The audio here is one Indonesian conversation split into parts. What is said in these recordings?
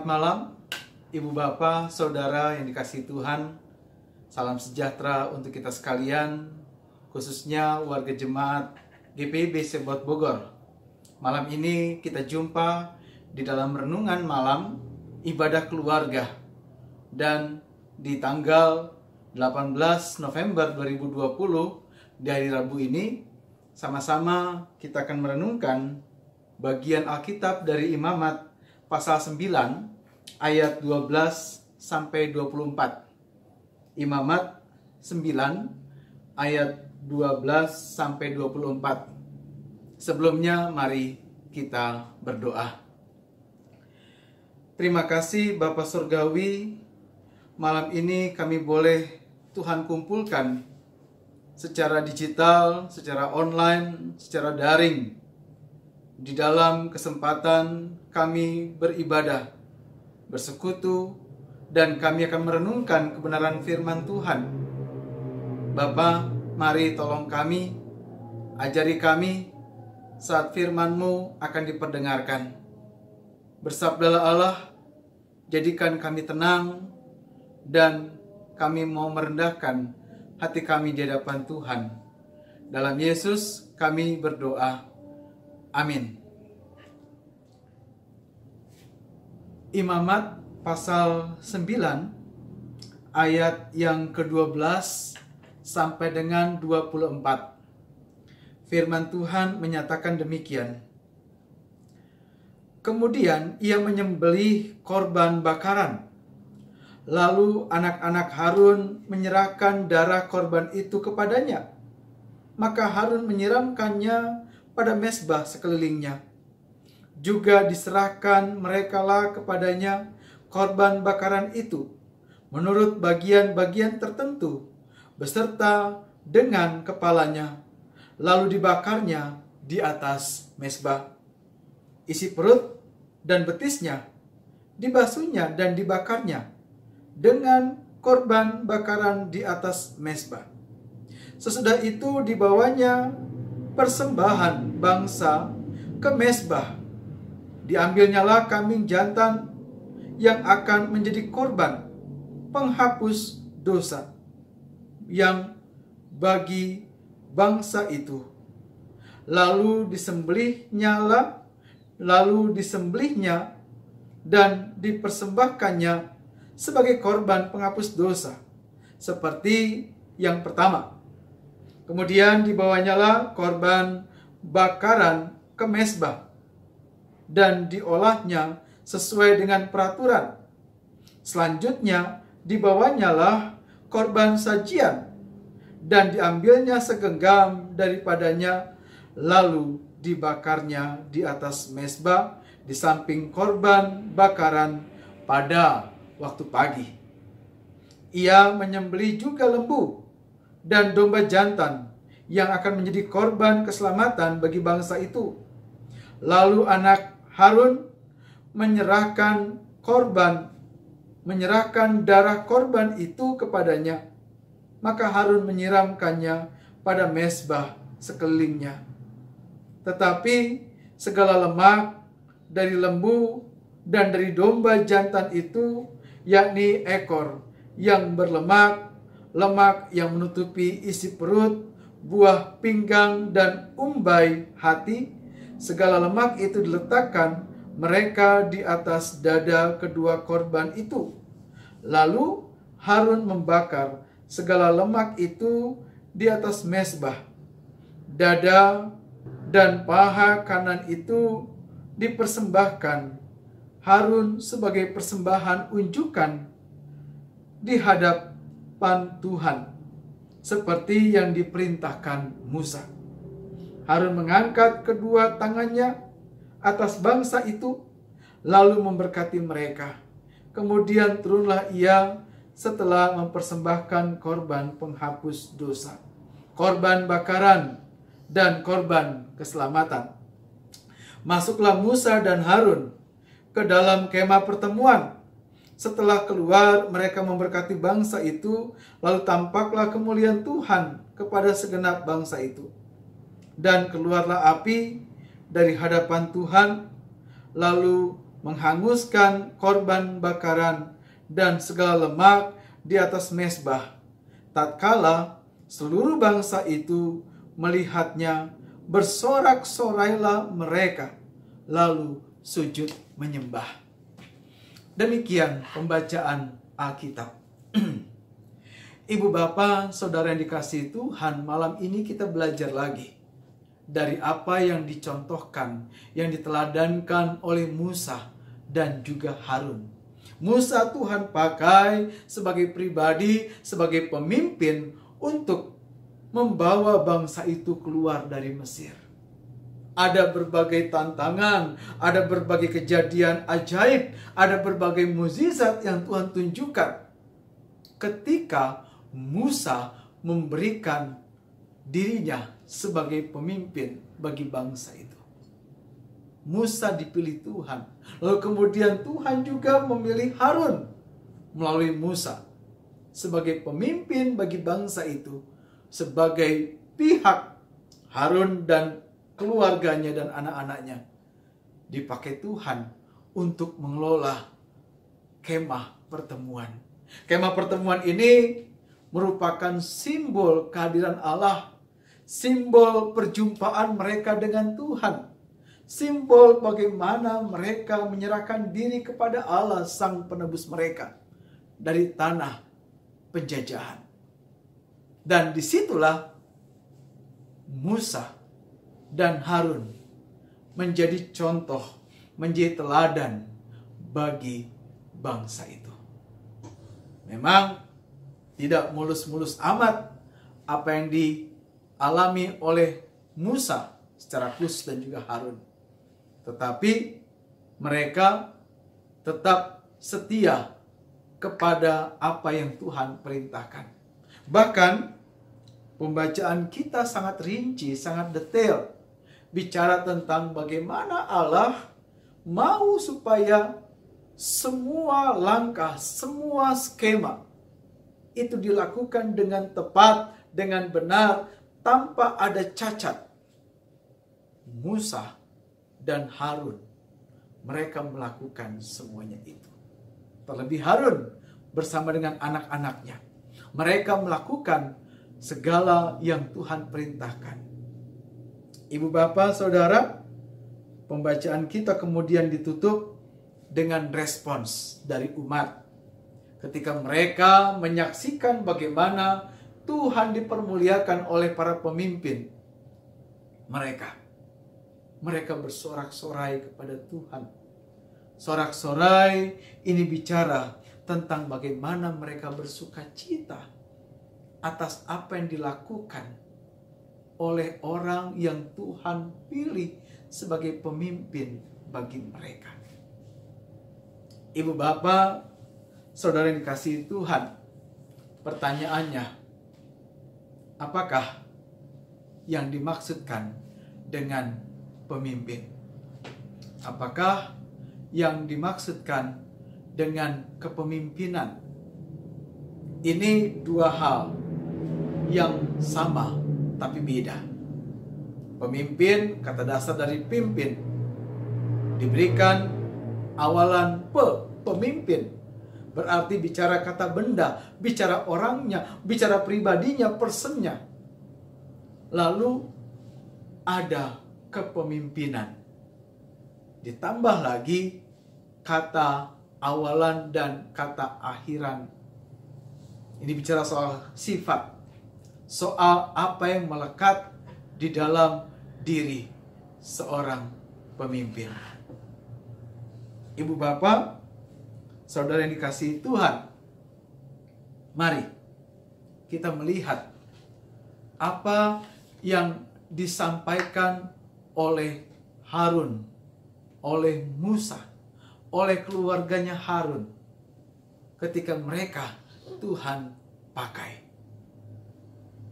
Selamat malam, Ibu Bapak, Saudara yang dikasihi Tuhan. Salam sejahtera untuk kita sekalian, khususnya warga jemaat GPIB Sebot Bogor. Malam ini kita jumpa di dalam renungan malam ibadah keluarga. Dan di tanggal 18 November 2020, di hari Rabu ini, sama-sama kita akan merenungkan bagian Alkitab dari Imamat pasal 9 ayat 12 sampai 24. Imamat 9 ayat 12 sampai 24. Sebelumnya mari kita berdoa. Terima kasih Bapa Surgawi, malam ini kami boleh Tuhan kumpulkan secara digital, secara online, secara daring, di dalam kesempatan kami beribadah, bersekutu, dan kami akan merenungkan kebenaran firman Tuhan. Bapa, mari tolong kami, ajari kami saat firman-Mu akan diperdengarkan. Bersabdalah Allah, jadikan kami tenang, dan kami mau merendahkan hati kami di hadapan Tuhan. Dalam Yesus kami berdoa. Amin. Imamat pasal 9 ayat yang ke-12 sampai dengan 24. Firman Tuhan menyatakan demikian. Kemudian ia menyembelih korban bakaran. Lalu anak-anak Harun menyerahkan darah korban itu kepadanya. Maka Harun menyiramkannya pada mezbah sekelilingnya. Juga diserahkan merekalah kepadanya korban bakaran itu menurut bagian-bagian tertentu beserta dengan kepalanya, lalu dibakarnya di atas mezbah. Isi perut dan betisnya dibasuhnya dan dibakarnya dengan korban bakaran di atas mezbah. Sesudah itu dibawanya persembahan bangsa ke mezbah. Diambilnyalah kambing jantan yang akan menjadi korban penghapus dosa yang bagi bangsa itu. Lalu disembelihnya dan dipersembahkannya sebagai korban penghapus dosa seperti yang pertama. Kemudian dibawanyalah korban bakaran ke mezbah dan diolahnya sesuai dengan peraturan. Selanjutnya dibawanyalah korban sajian dan diambilnya segenggam daripadanya, lalu dibakarnya di atas mezbah di samping korban bakaran pada waktu pagi. Ia menyembelih juga lembu dan domba jantan yang akan menjadi korban keselamatan bagi bangsa itu. Lalu anak Harun menyerahkan darah korban itu kepadanya. Maka Harun menyiramkannya pada mezbah sekelilingnya. Tetapi segala lemak dari lembu dan dari domba jantan itu, yakni ekor yang berlemak, lemak yang menutupi isi perut, buah pinggang dan umbai hati, segala lemak itu diletakkan mereka di atas dada kedua korban itu. Lalu Harun membakar segala lemak itu di atas mezbah. Dada dan paha kanan itu dipersembahkan Harun sebagai persembahan unjukan di hadapan Tuhan, seperti yang diperintahkan Musa. Harun mengangkat kedua tangannya atas bangsa itu, lalu memberkati mereka. Kemudian turunlah ia setelah mempersembahkan korban penghapus dosa, korban bakaran, dan korban keselamatan. Masuklah Musa dan Harun ke dalam kemah pertemuan. Setelah keluar, mereka memberkati bangsa itu, lalu tampaklah kemuliaan Tuhan kepada segenap bangsa itu. Dan keluarlah api dari hadapan Tuhan, lalu menghanguskan korban bakaran dan segala lemak di atas mezbah. Tatkala seluruh bangsa itu melihatnya, bersorak-sorailah mereka, lalu sujud menyembah. Demikian pembacaan Alkitab. Ibu bapak, saudara yang dikasihi Tuhan, malam ini kita belajar lagi dari apa yang dicontohkan, yang diteladankan oleh Musa dan juga Harun. Musa Tuhan pakai sebagai pribadi, sebagai pemimpin untuk membawa bangsa itu keluar dari Mesir. Ada berbagai tantangan, ada berbagai kejadian ajaib, ada berbagai mukjizat yang Tuhan tunjukkan ketika Musa memberikan dirinya sebagai pemimpin bagi bangsa itu. Musa dipilih Tuhan. Lalu kemudian Tuhan juga memilih Harun melalui Musa sebagai pemimpin bagi bangsa itu, sebagai pihak. Harun dan keluarganya dan anak-anaknya dipakai Tuhan untuk mengelola kemah pertemuan. Kemah pertemuan ini merupakan simbol kehadiran Allah, simbol perjumpaan mereka dengan Tuhan, simbol bagaimana mereka menyerahkan diri kepada Allah Sang Penebus mereka dari tanah penjajahan. Dan disitulah Musa dan Harun menjadi contoh, menjadi teladan bagi bangsa itu. Memang tidak mulus-mulus amat apa yang dialami oleh Musa secara khusus dan juga Harun. Tetapi mereka tetap setia kepada apa yang Tuhan perintahkan. Bahkan pembacaan kita sangat rinci, sangat detail. Bicara tentang bagaimana Allah mau supaya semua langkah, semua skema itu dilakukan dengan tepat, dengan benar, tanpa ada cacat. Musa dan Harun, mereka melakukan semuanya itu. Terlebih Harun bersama dengan anak-anaknya, mereka melakukan segala yang Tuhan perintahkan. Ibu bapak saudara, pembacaan kita kemudian ditutup dengan respons dari umat ketika mereka menyaksikan bagaimana Tuhan dipermuliakan oleh para pemimpin mereka. Mereka bersorak-sorai kepada Tuhan. Sorak-sorai ini bicara tentang bagaimana mereka bersuka cita atas apa yang dilakukan oleh orang yang Tuhan pilih sebagai pemimpin bagi mereka. Ibu bapak, saudara yang dikasihi Tuhan, pertanyaannya, apakah yang dimaksudkan dengan pemimpin? Apakah yang dimaksudkan dengan kepemimpinan? Ini dua hal yang sama tapi beda. Pemimpin, kata dasar dari pimpin, diberikan awalan pemimpin. Berarti bicara kata benda, bicara orangnya, bicara pribadinya, personnya. Lalu ada kepemimpinan. Ditambah lagi kata awalan dan kata akhiran. Ini bicara soal sifat, soal apa yang melekat di dalam diri seorang pemimpin. Ibu bapak, saudara yang dikasihi Tuhan, mari kita melihat apa yang disampaikan oleh Harun, oleh Musa, oleh keluarganya Harun ketika mereka Tuhan pakai.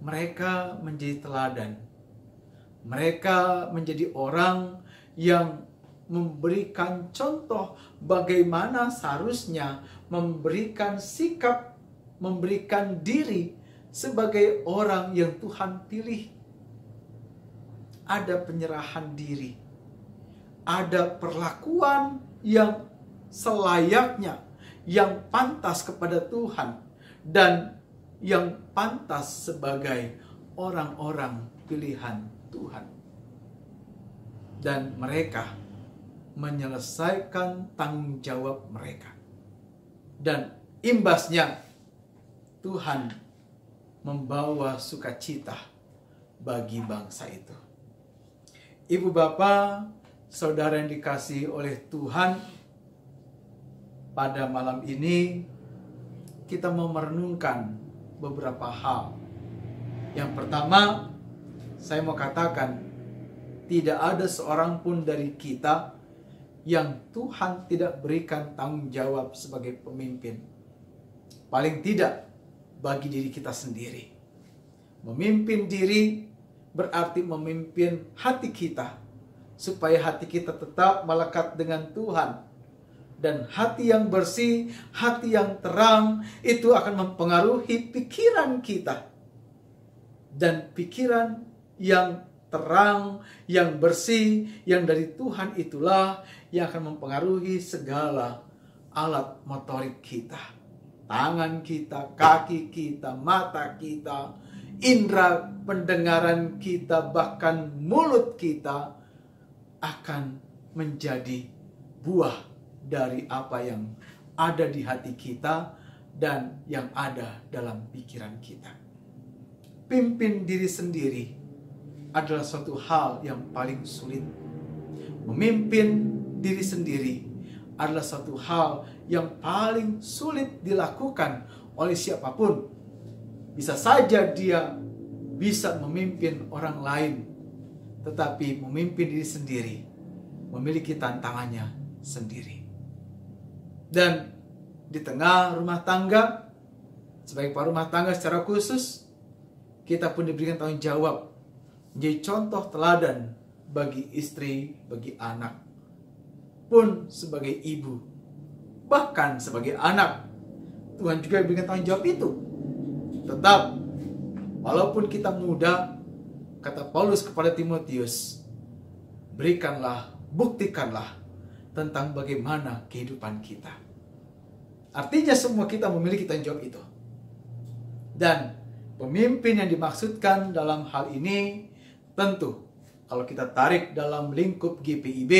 Mereka menjadi teladan. Mereka menjadi orang yang memberikan contoh bagaimana seharusnya memberikan sikap, memberikan diri sebagai orang yang Tuhan pilih. Ada penyerahan diri, ada perlakuan yang selayaknya, yang pantas kepada Tuhan, dan yang pantas sebagai orang-orang pilihan Tuhan. Dan mereka menyelesaikan tanggung jawab mereka. Dan imbasnya Tuhan membawa sukacita bagi bangsa itu. Ibu bapak, saudara yang dikasihi oleh Tuhan, pada malam ini kita mau merenungkan beberapa hal. Yang pertama, saya mau katakan, tidak ada seorang pun dari kita yang Tuhan tidak berikan tanggung jawab sebagai pemimpin. Paling tidak bagi diri kita sendiri. Memimpin diri berarti memimpin hati kita, supaya hati kita tetap melekat dengan Tuhan. Dan hati yang bersih, hati yang terang, itu akan mempengaruhi pikiran kita. Dan pikiran yang terang, yang bersih, yang dari Tuhan itulah yang akan mempengaruhi segala alat motorik kita. Tangan kita, kaki kita, mata kita, indera pendengaran kita, bahkan mulut kita akan menjadi buah dari apa yang ada di hati kita dan yang ada dalam pikiran kita. Pimpin diri sendiri adalah suatu hal yang paling sulit. Memimpin diri sendiri adalah suatu hal yang paling sulit dilakukan oleh siapapun. Bisa saja dia bisa memimpin orang lain, tetapi memimpin diri sendiri memiliki tantangannya sendiri. Dan di tengah rumah tangga, sebagai para rumah tangga secara khusus, kita pun diberikan tanggung jawab menjadi contoh teladan bagi istri, bagi anak, pun sebagai ibu, bahkan sebagai anak. Tuhan juga berikan tanggung jawab itu. Tetap, walaupun kita muda, kata Paulus kepada Timotius, berikanlah, buktikanlah tentang bagaimana kehidupan kita. Artinya semua kita memiliki tanggung jawab itu. Dan pemimpin yang dimaksudkan dalam hal ini tentu kalau kita tarik dalam lingkup GPIB,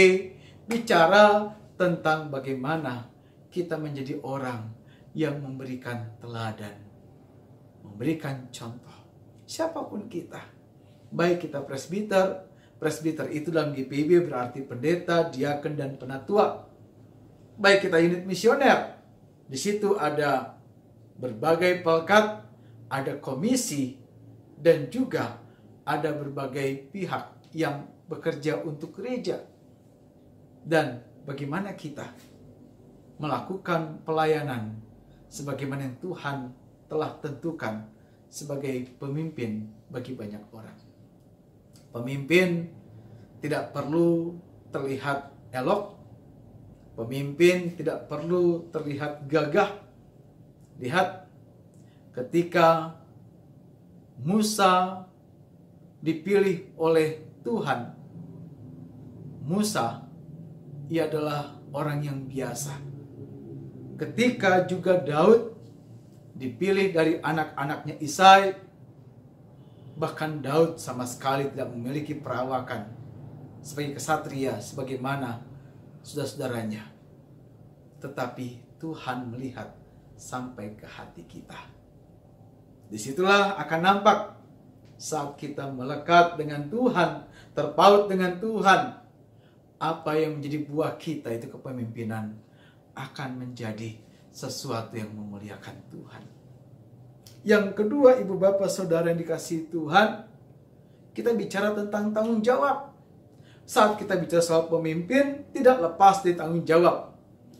bicara tentang bagaimana kita menjadi orang yang memberikan teladan, memberikan contoh. Siapapun kita, baik kita presbiter, presbiter itu dalam GPIB berarti pendeta, diaken, dan penatua. Baik kita unit misioner, di situ ada berbagai pelkat, ada komisi, dan juga ada berbagai pihak yang bekerja untuk gereja. Dan bagaimana kita melakukan pelayanan sebagaimana yang Tuhan telah tentukan sebagai pemimpin bagi banyak orang. Pemimpin tidak perlu terlihat elok. Pemimpin tidak perlu terlihat gagah. Lihat, ketika Musa dipilih oleh Tuhan, Musa, ia adalah orang yang biasa. Ketika juga Daud dipilih dari anak-anaknya Isai, bahkan Daud sama sekali tidak memiliki perawakan sebagai kesatria sebagaimana saudara-saudaranya. Tetapi Tuhan melihat sampai ke hati kita. Disitulah akan nampak saat kita melekat dengan Tuhan, terpaut dengan Tuhan, apa yang menjadi buah kita itu kepemimpinan akan menjadi sesuatu yang memuliakan Tuhan. Yang kedua, ibu bapak saudara yang dikasihi Tuhan, kita bicara tentang tanggung jawab. Saat kita bicara soal pemimpin, tidak lepas dari tanggung jawab.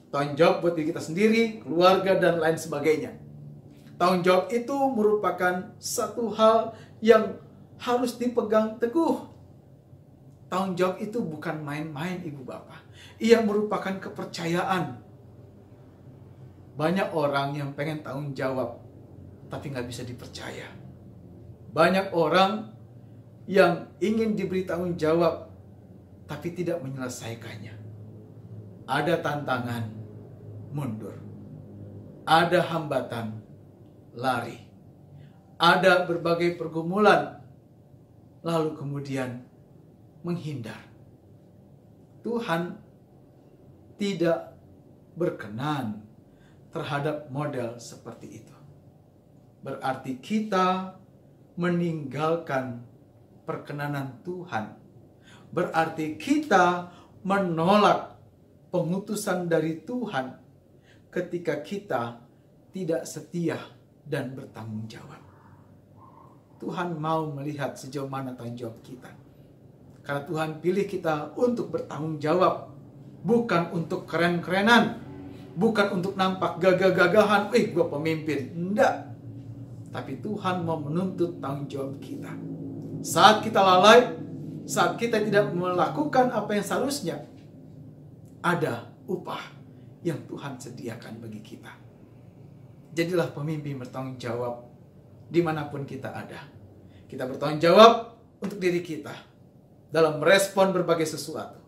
Tanggung jawab buat diri kita sendiri, keluarga, dan lain sebagainya. Tanggung jawab itu merupakan satu hal yang harus dipegang teguh. Tanggung jawab itu bukan main-main, ibu bapak. Ia merupakan kepercayaan. Banyak orang yang pengen tanggung jawab, tapi nggak bisa dipercaya. Banyak orang yang ingin diberi tanggung jawab, tapi tidak menyelesaikannya. Ada tantangan, mundur. Ada hambatan, lari. Ada berbagai pergumulan, lalu kemudian menghindar. Tuhan tidak berkenan terhadap model seperti itu. Berarti kita meninggalkan perkenanan Tuhan. Berarti kita menolak pengutusan dari Tuhan ketika kita tidak setia dan bertanggung jawab. Tuhan mau melihat sejauh mana tanggung jawab kita. Karena Tuhan pilih kita untuk bertanggung jawab, bukan untuk keren-kerenan, bukan untuk nampak gagah-gagahan, gue pemimpin. Enggak. Tapi Tuhan mau menuntut tanggung jawab kita. Saat kita lalai, saat kita tidak melakukan apa yang seharusnya, ada upah yang Tuhan sediakan bagi kita. Jadilah pemimpin bertanggung jawab dimanapun kita ada. Kita bertanggung jawab untuk diri kita dalam merespon berbagai sesuatu.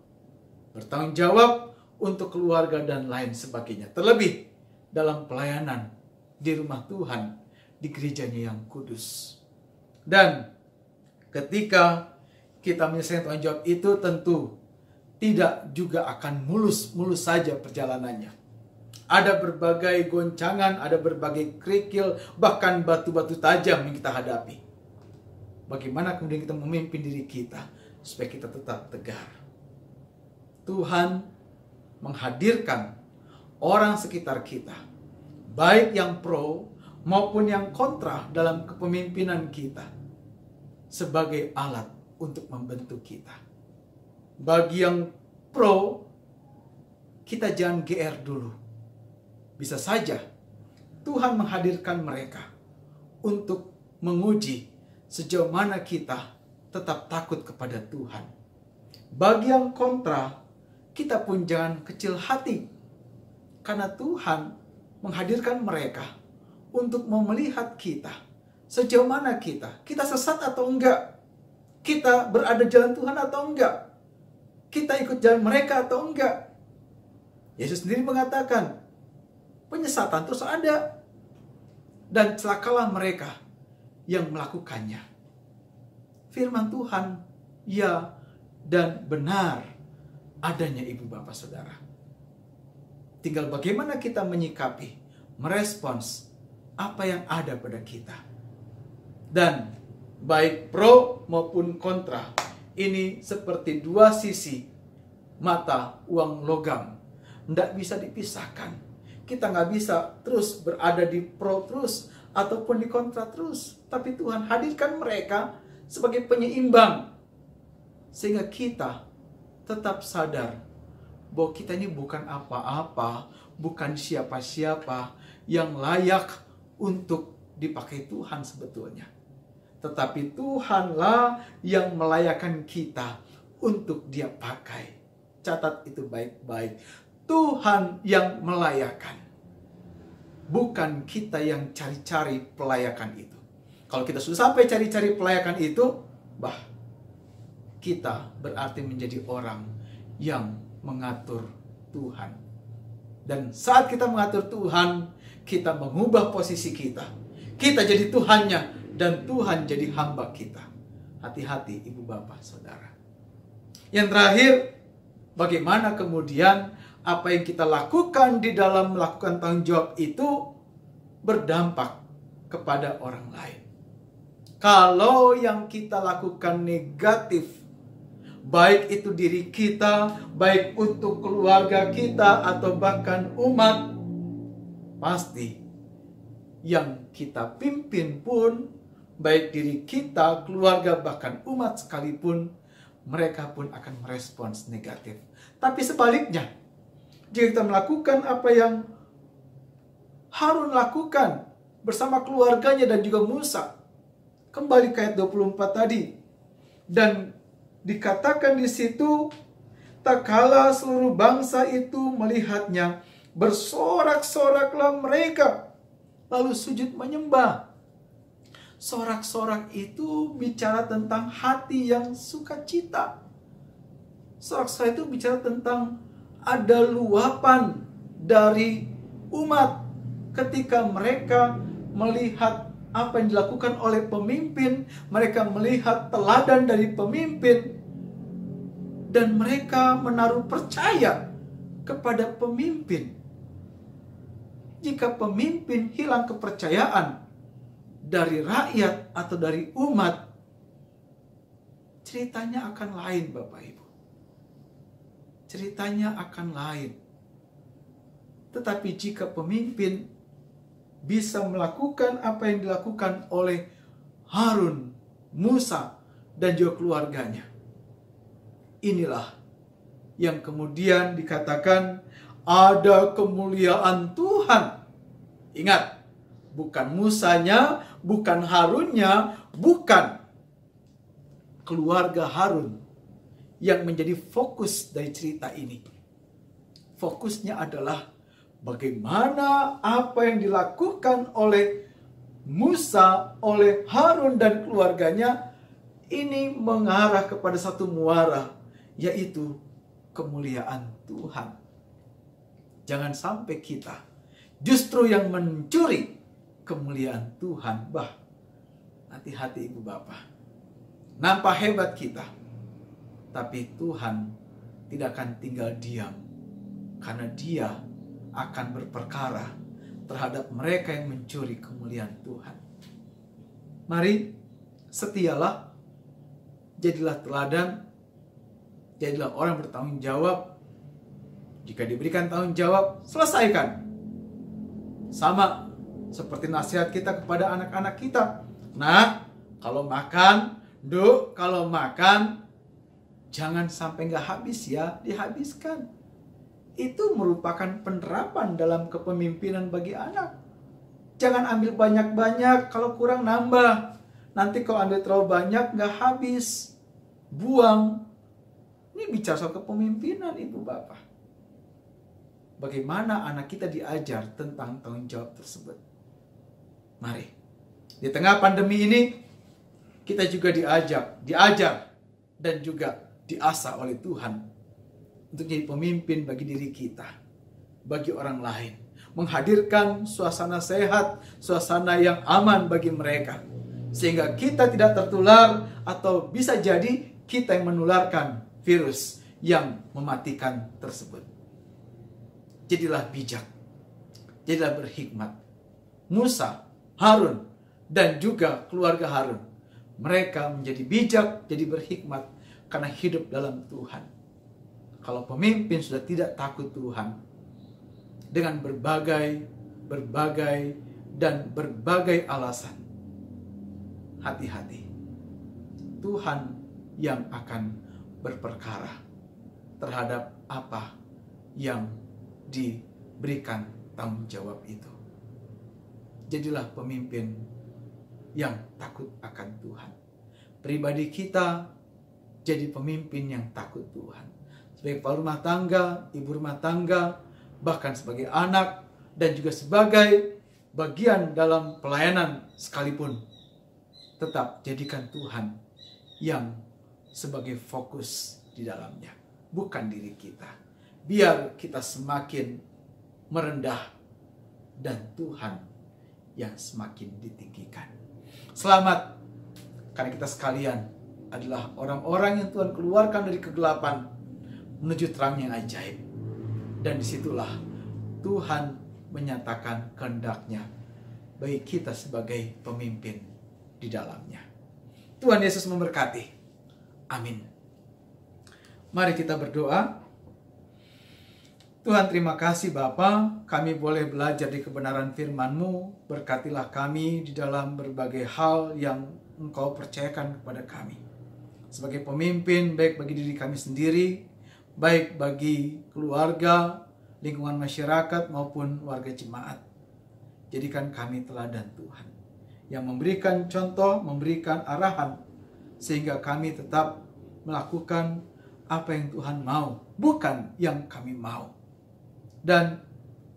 Bertanggung jawab untuk keluarga dan lain sebagainya. Terlebih dalam pelayanan di rumah Tuhan, di gerejanya yang kudus. Dan ketika kita menyelesaikan tanggung jawab itu, tentu tidak juga akan mulus-mulus saja perjalanannya. Ada berbagai goncangan, ada berbagai kerikil, bahkan batu-batu tajam yang kita hadapi. Bagaimana kemudian kita memimpin diri kita supaya kita tetap tegar. Tuhan menghadirkan orang sekitar kita, baik yang pro maupun yang kontra dalam kepemimpinan kita, sebagai alat untuk membentuk kita. Bagi yang pro, kita jangan GR dulu. Bisa saja Tuhan menghadirkan mereka untuk menguji sejauh mana kita tetap takut kepada Tuhan. Bagi yang kontra, kita pun jangan kecil hati, karena Tuhan menghadirkan mereka untuk melihat kita sejauh mana kita sesat atau enggak, kita berada jalan Tuhan atau enggak, kita ikut jalan mereka atau enggak. Yesus sendiri mengatakan, penyesatan terus ada, dan celakalah mereka yang melakukannya. Firman Tuhan ya dan benar adanya ibu bapak saudara. Tinggal bagaimana kita menyikapi, merespons apa yang ada pada kita. Dan baik pro maupun kontra, ini seperti dua sisi mata uang logam. Tidak bisa dipisahkan. Kita nggak bisa terus berada di pro terus ataupun di kontra terus. Tapi Tuhan hadirkan mereka sebagai penyeimbang, sehingga kita tetap sadar bahwa kita ini bukan apa-apa, bukan siapa-siapa yang layak untuk dipakai Tuhan sebetulnya. Tetapi Tuhanlah yang melayakkan kita untuk Dia pakai. Catat itu baik-baik. Tuhan yang melayakkan, bukan kita yang cari-cari pelayakan itu. Kalau kita sudah sampai cari-cari pelayakan itu, kita berarti menjadi orang yang mengatur Tuhan. Dan saat kita mengatur Tuhan, kita mengubah posisi kita. Kita jadi Tuhannya, dan Tuhan jadi hamba kita. Hati-hati ibu bapak saudara. Yang terakhir, bagaimana kemudian apa yang kita lakukan di dalam melakukan tanggung jawab itu berdampak kepada orang lain. Kalau yang kita lakukan negatif, baik itu diri kita, baik untuk keluarga kita, atau bahkan umat, pasti yang kita pimpin pun, baik diri kita, keluarga, bahkan umat sekalipun, mereka pun akan merespons negatif. Tapi sebaliknya, jika kita melakukan apa yang Harun lakukan bersama keluarganya dan juga Musa, kembali ke ayat 24 tadi, dan dikatakan di situ, tak kala seluruh bangsa itu melihatnya, bersorak-soraklah mereka, lalu sujud menyembah. Sorak-sorak itu bicara tentang hati yang sukacita. Sorak-sorai itu bicara tentang ada luapan dari umat ketika mereka melihat apa yang dilakukan oleh pemimpin, mereka melihat teladan dari pemimpin, dan mereka menaruh percaya kepada pemimpin. Jika pemimpin hilang kepercayaan dari rakyat atau dari umat, ceritanya akan lain, Bapak Ibu. Ceritanya akan lain. Tetapi jika pemimpin bisa melakukan apa yang dilakukan oleh Harun, Musa, dan juga keluarganya, inilah yang kemudian dikatakan ada kemuliaan Tuhan. Ingat, bukan Musanya, bukan Harunnya, bukan keluarga Harun yang menjadi fokus dari cerita ini. Fokusnya adalah bagaimana apa yang dilakukan oleh Musa, oleh Harun dan keluarganya ini mengarah kepada satu muara, yaitu kemuliaan Tuhan. Jangan sampai kita justru yang mencuri kemuliaan Tuhan. Hati-hati ibu bapak. Nampak hebat kita, tapi Tuhan tidak akan tinggal diam, karena Dia akan berperkara terhadap mereka yang mencuri kemuliaan Tuhan. Mari setialah, jadilah teladan, jadilah orang bertanggung jawab. Jika diberikan tanggung jawab, selesaikan. Sama seperti nasihat kita kepada anak-anak kita. Nah, kalau makan, kalau makan, jangan sampai nggak habis ya, dihabiskan. Itu merupakan penerapan dalam kepemimpinan bagi anak. Jangan ambil banyak-banyak, kalau kurang nambah. Nanti kalau ambil terlalu banyak, nggak habis. Buang. Ini bicara soal kepemimpinan ibu bapak. Bagaimana anak kita diajar tentang tanggung jawab tersebut. Mari, di tengah pandemi ini, kita juga diajar, dan juga diasah oleh Tuhan untuk jadi pemimpin bagi diri kita, bagi orang lain, menghadirkan suasana sehat, suasana yang aman bagi mereka, sehingga kita tidak tertular atau bisa jadi kita yang menularkan virus yang mematikan tersebut. Jadilah bijak, jadilah berhikmat. Musa, Harun, dan juga keluarga Harun, mereka menjadi bijak, jadi berhikmat karena hidup dalam Tuhan. Kalau pemimpin sudah tidak takut Tuhan, dengan berbagai dan berbagai alasan, hati-hati. Tuhan yang akan berperkara terhadap apa yang diberikan tanggung jawab itu. Jadilah pemimpin yang takut akan Tuhan. Pribadi kita jadi pemimpin yang takut Tuhan. Sebagai kepala rumah tangga, ibu rumah tangga, bahkan sebagai anak, dan juga sebagai bagian dalam pelayanan sekalipun, tetap jadikan Tuhan yang sebagai fokus di dalamnya, bukan diri kita. Biar kita semakin merendah dan Tuhan yang semakin ditinggikan. Selamat, karena kita sekalian adalah orang-orang yang Tuhan keluarkan dari kegelapan menuju terang yang ajaib. Dan disitulah Tuhan menyatakan kehendaknya bagi kita sebagai pemimpin di dalamnya. Tuhan Yesus memberkati. Amin. Mari kita berdoa. Tuhan, terima kasih Bapa, kami boleh belajar di kebenaran firman-Mu. Berkatilah kami di dalam berbagai hal yang Engkau percayakan kepada kami. Sebagai pemimpin, baik bagi diri kami sendiri, baik bagi keluarga, lingkungan masyarakat, maupun warga jemaat. Jadikan kami teladan Tuhan, yang memberikan contoh, memberikan arahan, sehingga kami tetap melakukan apa yang Tuhan mau, bukan yang kami mau. Dan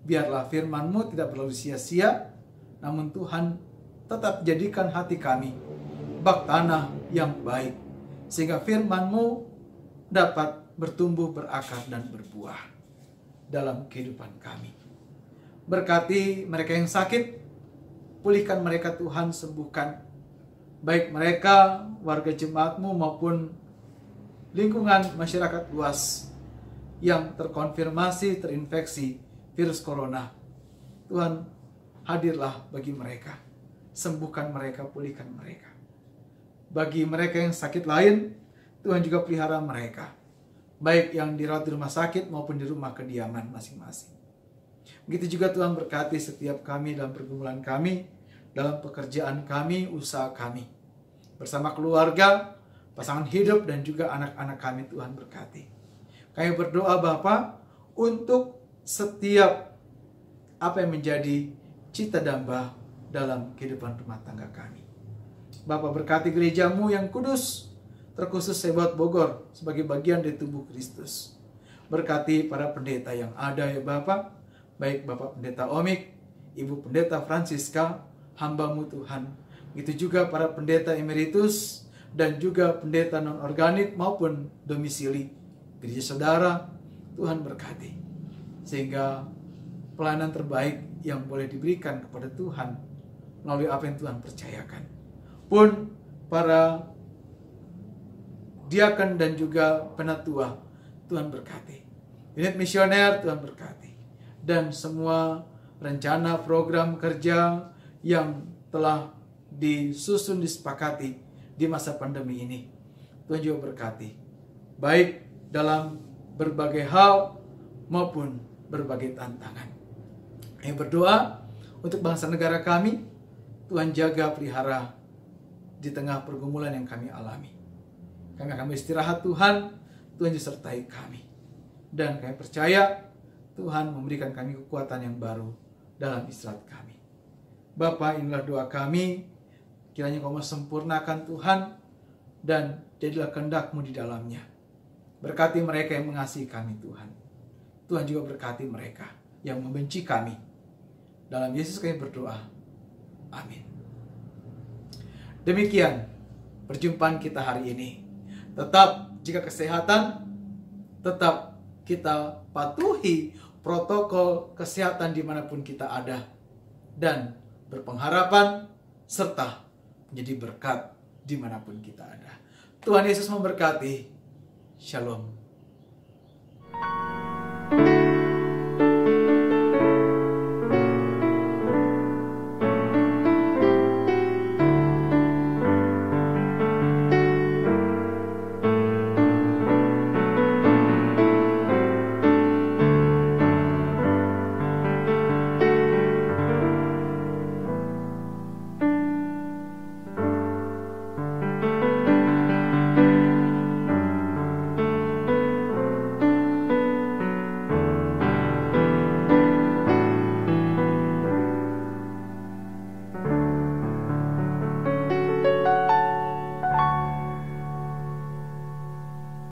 biarlah firman-Mu tidak berlalu sia-sia, namun Tuhan tetap jadikan hati kami bak tanah yang baik, sehingga firman-Mu dapat bertumbuh, berakar, dan berbuah dalam kehidupan kami. Berkati mereka yang sakit, pulihkan mereka Tuhan, sembuhkan. Baik mereka, warga jemaat-Mu maupun lingkungan masyarakat luas yang terkonfirmasi terinfeksi virus corona. Tuhan, hadirlah bagi mereka. Sembuhkan mereka, pulihkan mereka. Bagi mereka yang sakit lain, Tuhan juga pelihara mereka. Baik yang dirawat di rumah sakit maupun di rumah kediaman masing-masing. Begitu juga Tuhan berkati setiap kami dalam pergumulan kami, dalam pekerjaan kami, usaha kami. Bersama keluarga, pasangan hidup, dan juga anak-anak kami, Tuhan berkati. Kami berdoa Bapa untuk setiap apa yang menjadi cita damba dalam kehidupan rumah tangga kami. Bapa berkati gereja-Mu yang kudus, terkhusus Sebat Bogor sebagai bagian dari tubuh Kristus. Berkati para pendeta yang ada ya Bapa, baik Bapak Pendeta Omik, Ibu Pendeta Francisca, hamba-Mu Tuhan. Begitu juga para pendeta emeritus dan juga pendeta non-organik maupun domisili gereja saudara. Tuhan berkati sehingga pelayanan terbaik yang boleh diberikan kepada Tuhan melalui apa yang Tuhan percayakan. Pun para diaken dan juga penatua, Tuhan berkati. Unit misioner, Tuhan berkati. Dan semua rencana program kerja yang telah disusun, disepakati di masa pandemi ini, Tuhan juga berkati. Baik dalam berbagai hal maupun berbagai tantangan. Yang berdoa untuk bangsa negara kami, Tuhan jaga pelihara di tengah pergumulan yang kami alami. Kami akan beristirahat Tuhan, Tuhan disertai kami. Dan kami percaya Tuhan memberikan kami kekuatan yang baru dalam istirahat kami. Bapa, inilah doa kami, kiranya Kau sempurnakan Tuhan, dan jadilah kehendak-Mu di dalamnya. Berkati mereka yang mengasihi kami Tuhan. Tuhan juga berkati mereka yang membenci kami. Dalam Yesus kami berdoa. Amin. Demikian perjumpaan kita hari ini. Tetap jika kesehatan, tetap kita patuhi protokol kesehatan dimanapun kita ada. Dan berpengharapan serta menjadi berkat dimanapun kita ada. Tuhan Yesus memberkati. Shalom.